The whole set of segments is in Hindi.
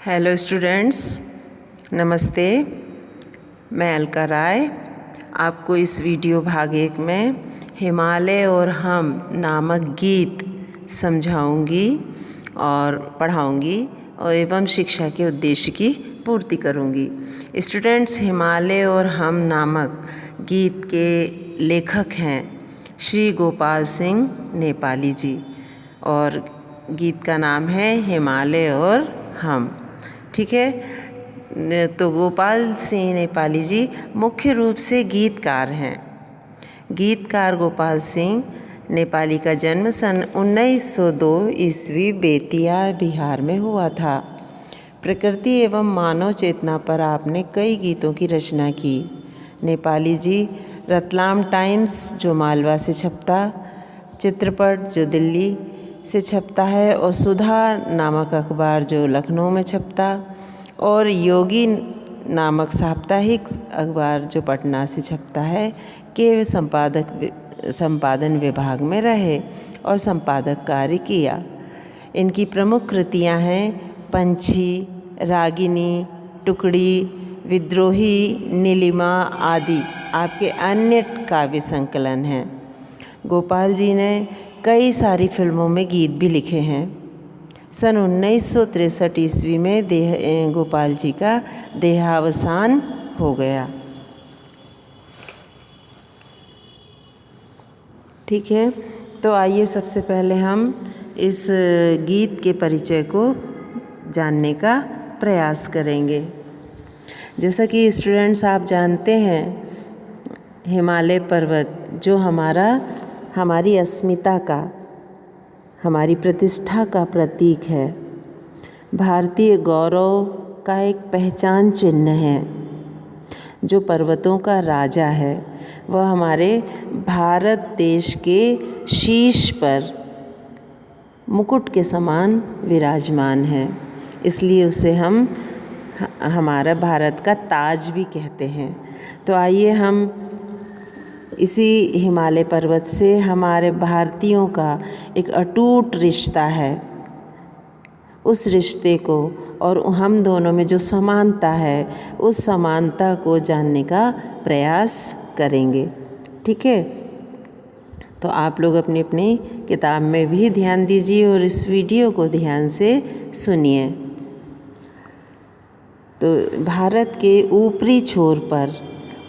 हेलो स्टूडेंट्स, नमस्ते। मैं अलका राय आपको इस वीडियो भाग 1 में हिमालय और हम नामक गीत समझाऊंगी और पढ़ाऊंगी और एवं शिक्षा के उद्देश्य की पूर्ति करूंगी। स्टूडेंट्स, हिमालय और हम नामक गीत के लेखक हैं श्री गोपाल सिंह नेपाली जी और गीत का नाम है हिमालय और हम। ठीक है, तो गोपाल सिंह नेपाली जी मुख्य रूप से गीतकार हैं। गीतकार गोपाल सिंह नेपाली का जन्म सन 1902 ईस्वी बेतिया बिहार में हुआ था। प्रकृति एवं मानव चेतना पर आपने कई गीतों की रचना की। नेपाली जी रतलाम टाइम्स जो मालवा से छपता, चित्रपट जो दिल्ली से छपता है और सुधा नामक अखबार जो लखनऊ में छपता और योगी नामक साप्ताहिक अखबार जो पटना से छपता है के संपादन विभाग में रहे और संपादक कार्य किया। इनकी प्रमुख कृतियां हैं पंछी, रागिनी, टुकड़ी, विद्रोही, नीलिमा आदि आपके अन्य काव्य संकलन हैं। गोपाल जी ने कई सारी फिल्मों में गीत भी लिखे हैं। सन 1963 ईस्वी में गोपाल जी का देहावसान हो गया। ठीक है, तो आइए सबसे पहले हम इस गीत के परिचय को जानने का प्रयास करेंगे। जैसा कि स्टूडेंट्स आप जानते हैं, हिमालय पर्वत जो हमारी अस्मिता का, हमारी प्रतिष्ठा का प्रतीक है, भारतीय गौरव का एक पहचान चिन्ह है, जो पर्वतों का राजा है, वह हमारे भारत देश के शीर्ष पर मुकुट के समान विराजमान है। इसलिए उसे हम हमारा भारत का ताज भी कहते हैं। तो आइए हम इसी हिमालय पर्वत से हमारे भारतीयों का एक अटूट रिश्ता है, उस रिश्ते को और हम दोनों में जो समानता है उस समानता को जानने का प्रयास करेंगे। ठीक है, तो आप लोग अपनी अपनी किताब में भी ध्यान दीजिए और इस वीडियो को ध्यान से सुनिए। तो भारत के ऊपरी छोर पर,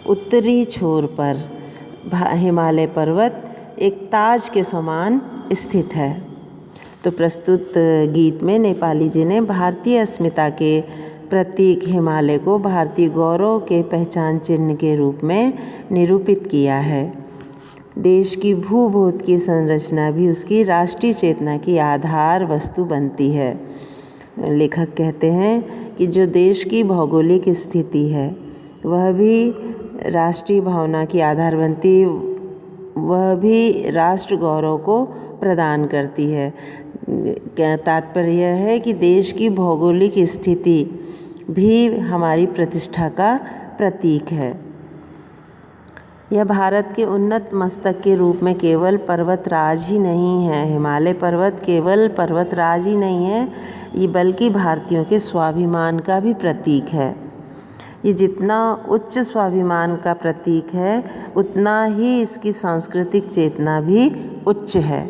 उत्तरी छोर पर हिमालय पर्वत एक ताज के समान स्थित है। तो प्रस्तुत गीत में नेपाली जी ने भारतीय अस्मिता के प्रतीक हिमालय को भारतीय गौरव के पहचान चिन्ह के रूप में निरूपित किया है। देश की भूभोत की संरचना भी उसकी राष्ट्रीय चेतना की आधार वस्तु बनती है। लेखक कहते हैं कि जो देश की भौगोलिक स्थिति है वह भी राष्ट्रीय भावना की आधार बनती, वह भी राष्ट्र गौरव को प्रदान करती है। तात्पर्य यह है कि देश की भौगोलिक स्थिति भी हमारी प्रतिष्ठा का प्रतीक है। यह भारत के उन्नत मस्तक के रूप में केवल पर्वतराज ही नहीं है, हिमालय पर्वत केवल पर्वतराज ही नहीं है, ये बल्कि भारतीयों के स्वाभिमान का भी प्रतीक है। ये जितना उच्च स्वाभिमान का प्रतीक है उतना ही इसकी सांस्कृतिक चेतना भी उच्च है।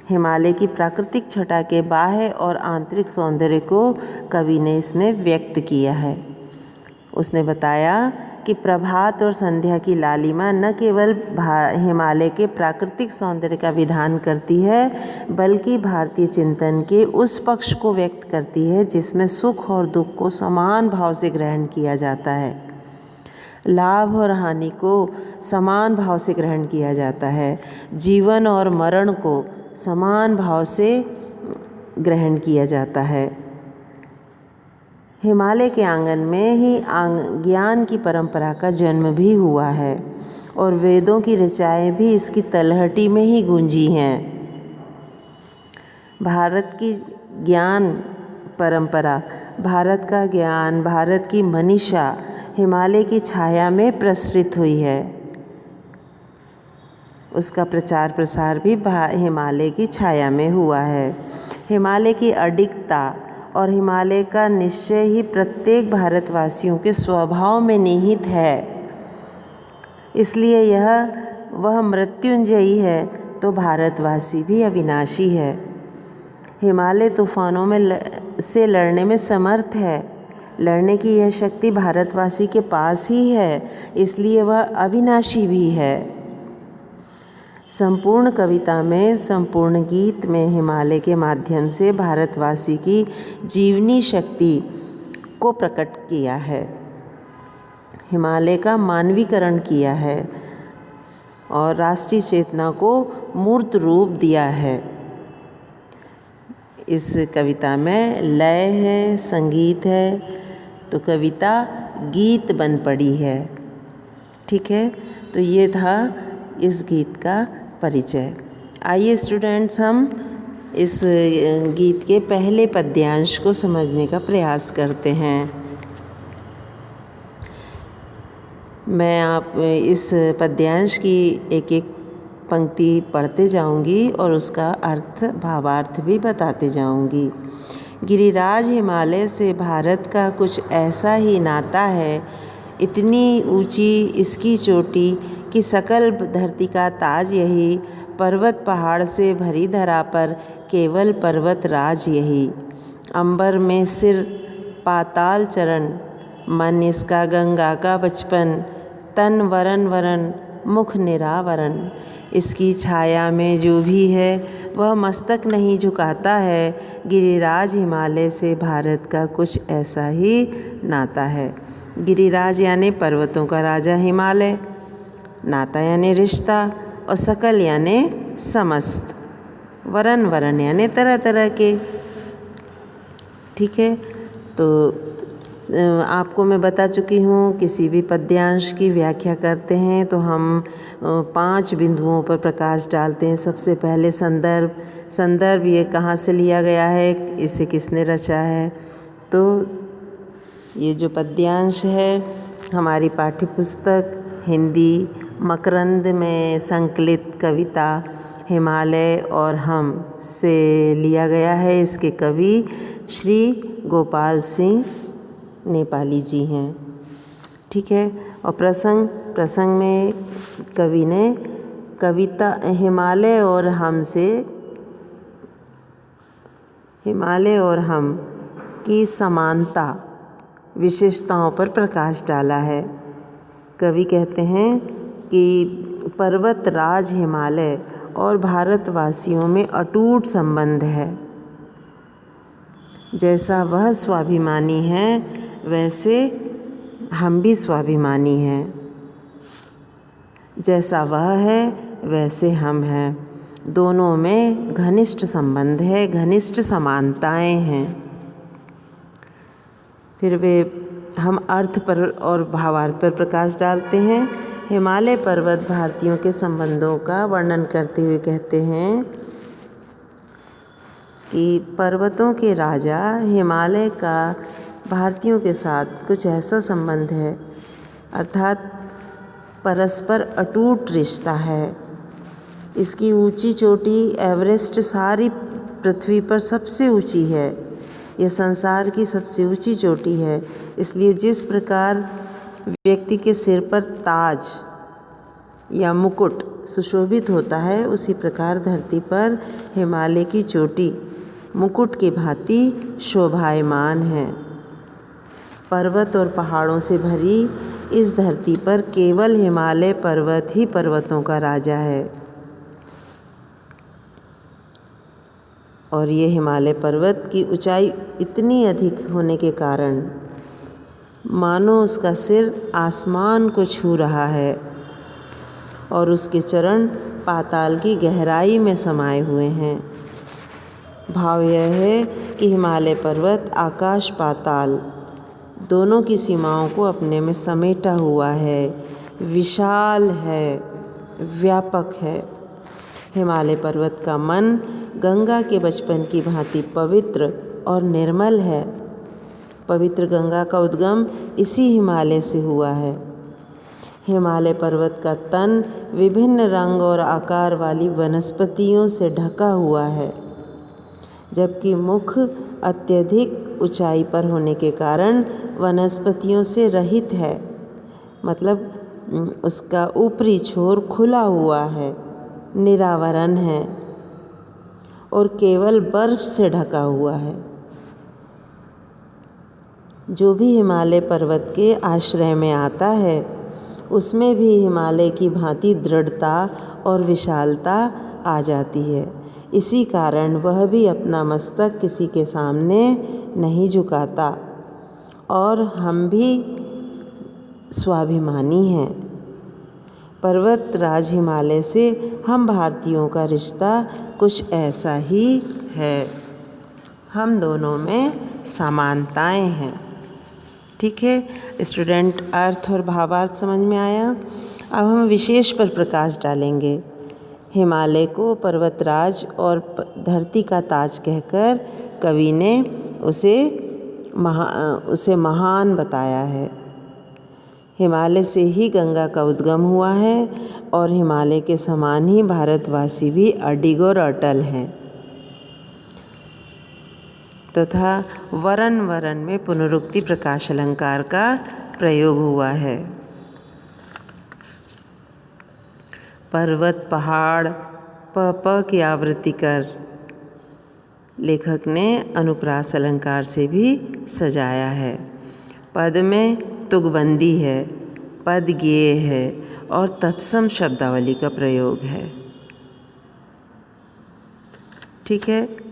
हिमालय की प्राकृतिक छटा के बाह्य और आंतरिक सौंदर्य को कवि ने इसमें व्यक्त किया है। उसने बताया कि प्रभात और संध्या की लालिमा न केवल हिमालय के प्राकृतिक सौंदर्य का विधान करती है बल्कि भारतीय चिंतन के उस पक्ष को व्यक्त करती है जिसमें सुख और दुख को समान भाव से ग्रहण किया जाता है, लाभ और हानि को समान भाव से ग्रहण किया जाता है, जीवन और मरण को समान भाव से ग्रहण किया जाता है। हिमालय के आंगन में ही ज्ञान की परंपरा का जन्म भी हुआ है और वेदों की ऋचाएँ भी इसकी तलहटी में ही गूंजी हैं। भारत की ज्ञान परंपरा, भारत का ज्ञान, भारत की मनीषा हिमालय की छाया में प्रसरित हुई है। उसका प्रचार प्रसार भी हिमालय की छाया में हुआ है। हिमालय की अडिगता और हिमालय का निश्चय ही प्रत्येक भारतवासियों के स्वभाव में निहित है। इसलिए वह मृत्युंजयी है तो भारतवासी भी अविनाशी है। हिमालय तूफानों से लड़ने में समर्थ है। लड़ने की यह शक्ति भारतवासी के पास ही है, इसलिए वह अविनाशी भी है। संपूर्ण कविता में, संपूर्ण गीत में हिमालय के माध्यम से भारतवासी की जीवनी शक्ति को प्रकट किया है, हिमालय का मानवीकरण किया है और राष्ट्रीय चेतना को मूर्त रूप दिया है। इस कविता में लय है, संगीत है, तो कविता गीत बन पड़ी है। ठीक है, तो ये था इस गीत का परिचय। आइए स्टूडेंट्स, हम इस गीत के पहले पद्यांश को समझने का प्रयास करते हैं। मैं आप इस पद्यांश की एक एक पंक्ति पढ़ते जाऊंगी और उसका अर्थ, भावार्थ भी बताते जाऊंगी। गिरिराज हिमालय से भारत का कुछ ऐसा ही नाता है, इतनी ऊंची इसकी चोटी कि सकल धरती का ताज यही, पर्वत पहाड़ से भरी धरा पर केवल पर्वत राज यही। अंबर में सिर पाताल चरण, मन इसका गंगा का बचपन, तन वरन वरन मुख निरावरण। इसकी छाया में जो भी है वह मस्तक नहीं झुकाता है। गिरिराज हिमालय से भारत का कुछ ऐसा ही नाता है। गिरिराज यानी पर्वतों का राजा हिमालय, नाता यानी रिश्ता, और सकल यानी समस्त, वरन वरन यानी तरह तरह के। ठीक है, तो आपको मैं बता चुकी हूँ, किसी भी पद्यांश की व्याख्या करते हैं तो हम 5 बिंदुओं पर प्रकाश डालते हैं। सबसे पहले संदर्भ ये कहाँ से लिया गया है, इसे किसने रचा है। तो ये जो पद्यांश है हमारी पाठ्यपुस्तक हिंदी मकरंद में संकलित कविता हिमालय और हम से लिया गया है। इसके कवि श्री गोपाल सिंह नेपाली जी हैं। ठीक है, और प्रसंग में कवि ने कविता हिमालय और हम की समानता विशेषताओं पर प्रकाश डाला है। कवि कहते हैं कि पर्वत राज हिमालय और भारतवासियों में अटूट संबंध है। जैसा वह स्वाभिमानी है वैसे हम भी स्वाभिमानी हैं, जैसा वह है वैसे हम हैं। दोनों में घनिष्ठ संबंध है, घनिष्ठ समानताएं हैं। फिर हम अर्थ पर और भावार्थ पर प्रकाश डालते हैं। हिमालय पर्वत भारतीयों के संबंधों का वर्णन करते हुए कहते हैं कि पर्वतों के राजा हिमालय का भारतीयों के साथ कुछ ऐसा संबंध है, अर्थात परस्पर अटूट रिश्ता है। इसकी ऊंची चोटी एवरेस्ट सारी पृथ्वी पर सबसे ऊंची है। यह संसार की सबसे ऊंची चोटी है। इसलिए जिस प्रकार व्यक्ति के सिर पर ताज या मुकुट सुशोभित होता है, उसी प्रकार धरती पर हिमालय की चोटी मुकुट की भांति शोभायमान है। पर्वत और पहाड़ों से भरी इस धरती पर केवल हिमालय पर्वत ही पर्वतों का राजा है। और ये हिमालय पर्वत की ऊंचाई इतनी अधिक होने के कारण मानो उसका सिर आसमान को छू रहा है और उसके चरण पाताल की गहराई में समाये हुए हैं। भाव यह है कि हिमालय पर्वत आकाश पाताल दोनों की सीमाओं को अपने में समेटा हुआ है, विशाल है, व्यापक है। हिमालय पर्वत का मन गंगा के बचपन की भांति पवित्र और निर्मल है। पवित्र गंगा का उद्गम इसी हिमालय से हुआ है। हिमालय पर्वत का तन विभिन्न रंग और आकार वाली वनस्पतियों से ढका हुआ है, जबकि मुख अत्यधिक ऊंचाई पर होने के कारण वनस्पतियों से रहित है, मतलब उसका ऊपरी छोर खुला हुआ है, निरावरण है और केवल बर्फ से ढका हुआ है। जो भी हिमालय पर्वत के आश्रय में आता है उसमें भी हिमालय की भांति दृढ़ता और विशालता आ जाती है। इसी कारण वह भी अपना मस्तक किसी के सामने नहीं झुकाता और हम भी स्वाभिमानी हैं। पर्वतराज हिमालय से हम भारतीयों का रिश्ता कुछ ऐसा ही है। हम दोनों में समानताएं हैं। ठीक है स्टूडेंट, अर्थ और भावार्थ समझ में आया। अब हम विशेष पर प्रकाश डालेंगे। हिमालय को पर्वतराज और धरती का ताज कहकर कवि ने उसे महान बताया है। हिमालय से ही गंगा का उद्गम हुआ है और हिमालय के समान ही भारतवासी भी अडिग और अटल हैं तथा वरन वरन में पुनरुक्ति प्रकाश अलंकार का प्रयोग हुआ है। पर्वत पहाड़ प की आवृत्ति कर लेखक ने अनुप्रास अलंकार से भी सजाया है। पद में तुकबंदी है, पद ज्ञेय है और तत्सम शब्दावली का प्रयोग है। ठीक है,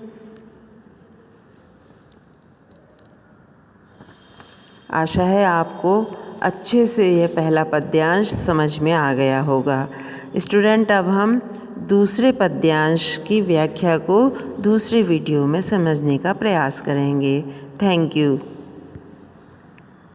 आशा है आपको अच्छे से यह पहला पद्यांश समझ में आ गया होगा। स्टूडेंट, अब हम दूसरे पद्यांश की व्याख्या को दूसरे वीडियो में समझने का प्रयास करेंगे। Thank you.